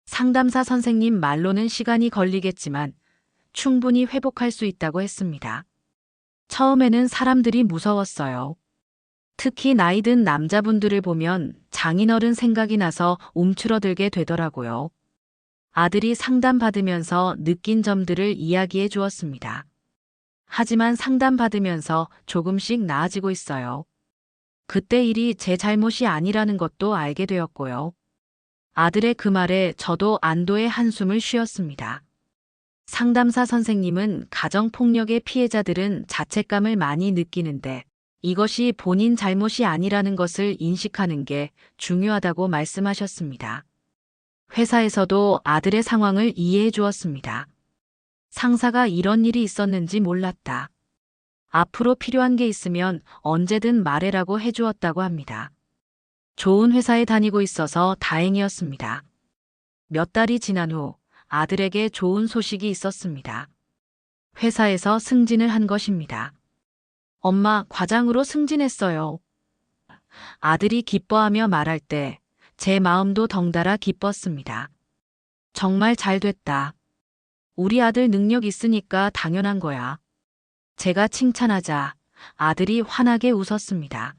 상담사 선생님 말로는 시간이 걸리겠지만 충분히 회복할 수 있다고 했습니다. 처음에는 사람들이 무서웠어요. 특히 나이 든 남자분들을 보면 장인어른 생각이 나서 움츠러들게 되더라고요. 아들이 상담받으면서 느낀 점들을 이야기해 주었습니다. 하지만 상담받으면서 조금씩 나아지고 있어요. 그때 일이 제 잘못이 아니라는 것도 알게 되었고요. 아들의 그 말에 저도 안도의 한숨을 쉬었습니다. 상담사 선생님은 가정폭력의 피해자들은 자책감을 많이 느끼는데 이것이 본인 잘못이 아니라는 것을 인식하는 게 중요하다고 말씀하셨습니다. 회사에서도 아들의 상황을 이해해 주었습니다. 상사가 이런 일이 있었는지 몰랐다. 앞으로 필요한 게 있으면 언제든 말해라고 해주었다고 합니다. 좋은 회사에 다니고 있어서 다행이었습니다. 몇 달이 지난 후 아들에게 좋은 소식이 있었습니다. 회사에서 승진을 한 것입니다. 엄마, 과장으로 승진했어요. 아들이 기뻐하며 말할 때 제 마음도 덩달아 기뻤습니다. 정말 잘 됐다. 우리 아들 능력 있으니까 당연한 거야. 제가 칭찬하자 아들이 환하게 웃었습니다.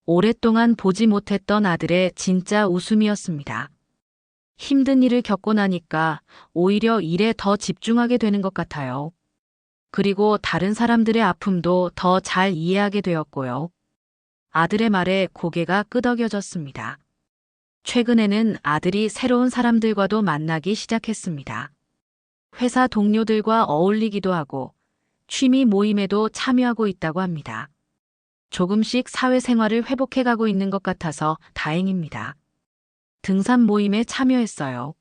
오랫동안 보지 못했던 아들의 진짜 웃음이었습니다. 힘든 일을 겪고 나니까 오히려 일에 더 집중하게 되는 것 같아요. 그리고 다른 사람들의 아픔도 더 잘 이해하게 되었고요. 아들의 말에 고개가 끄덕여졌습니다. 최근에는 아들이 새로운 사람들과도 만나기 시작했습니다. 회사 동료들과 어울리기도 하고 취미 모임에도 참여하고 있다고 합니다. 조금씩 사회생활을 회복해가고 있는 것 같아서 다행입니다. 등산 모임에 참여했어요.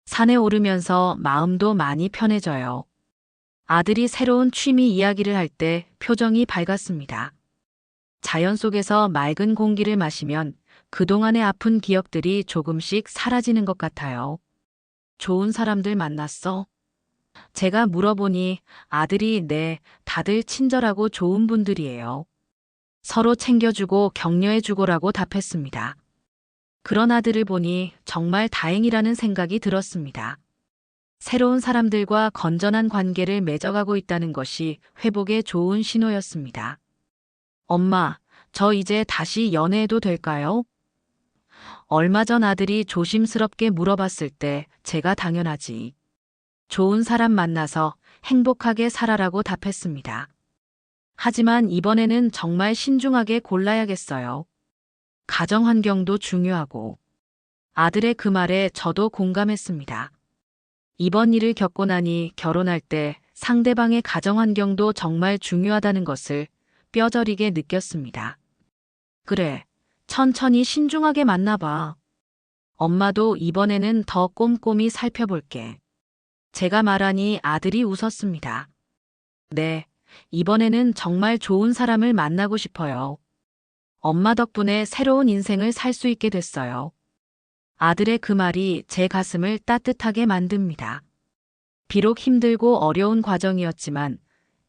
산에 오르면서 마음도 많이 편해져요. 아들이 새로운 취미 이야기를 할 때 표정이 밝았습니다. 자연 속에서 맑은 공기를 마시면 그동안의 아픈 기억들이 조금씩 사라지는 것 같아요. 좋은 사람들 만났어? 제가 물어보니 아들이 네, 다들 친절하고 좋은 분들이에요. 서로 챙겨주고 격려해주고라고 답했습니다. 그런 아들을 보니 정말 다행이라는 생각이 들었습니다. 새로운 사람들과 건전한 관계를 맺어가고 있다는 것이 회복에 좋은 신호였습니다. 엄마, 저 이제 다시 연애해도 될까요? 얼마 전 아들이 조심스럽게 물어봤을 때 제가 당연하지. 좋은 사람 만나서 행복하게 살아라고 답했습니다. 하지만 이번에는 정말 신중하게 골라야겠어요. 가정 환경도 중요하고. 아들의 그 말에 저도 공감했습니다. 이번 일을 겪고 나니 결혼할 때 상대방의 가정 환경도 정말 중요하다는 것을 뼈저리게 느꼈습니다. 그래, 천천히 신중하게 만나봐. 엄마도 이번에는 더 꼼꼼히 살펴볼게. 제가 말하니 아들이 웃었습니다. 네, 이번에는 정말 좋은 사람을 만나고 싶어요. 엄마 덕분에 새로운 인생을 살 수 있게 됐어요. 아들의 그 말이 제 가슴을 따뜻하게 만듭니다. 비록 힘들고 어려운 과정이었지만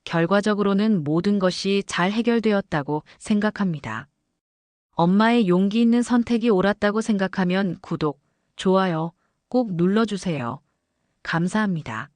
결과적으로는 모든 것이 잘 해결되었다고 생각합니다. 엄마의 용기 있는 선택이 옳았다고 생각하면 구독, 좋아요 꼭 눌러주세요. 감사합니다.